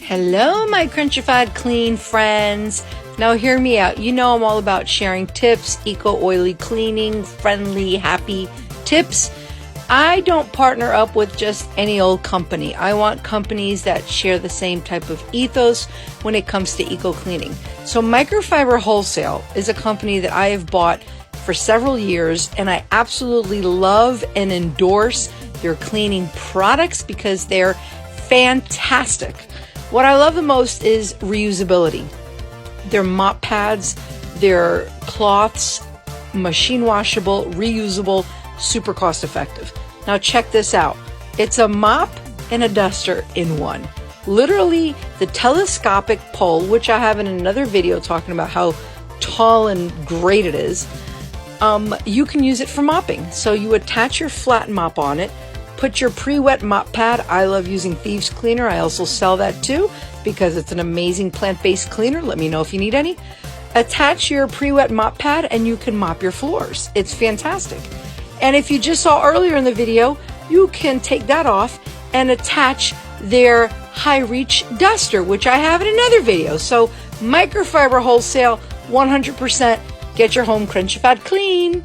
Hello, my Crunchified Clean friends. Now hear me out. You know I'm all about sharing tips, eco-oily cleaning, friendly, happy tips. I don't partner up with just any old company. I want companies that share the same type of ethos when it comes to eco-cleaning. So Microfiber Wholesale is a company that I have bought for several years, and I absolutely love and endorse their cleaning products because they're fantastic. What I love the most is reusability. Their mop pads, their cloths, machine washable, reusable, super cost effective. Now check this out. It's a mop and a duster in one. Literally the telescopic pole, which I have in another video talking about how tall and great it is. You can use it for mopping. So you attach your flat mop on it, put your pre-wet mop pad. I love using Thieves Cleaner. I also sell that too because it's an amazing plant-based cleaner. Let me know if you need any. Attach your pre-wet mop pad and you can mop your floors. It's fantastic. And if you just saw earlier in the video, you can take that off and attach their high reach duster, which I have in another video. So Microfiber Wholesale, 100%. Get your home Crunchified clean.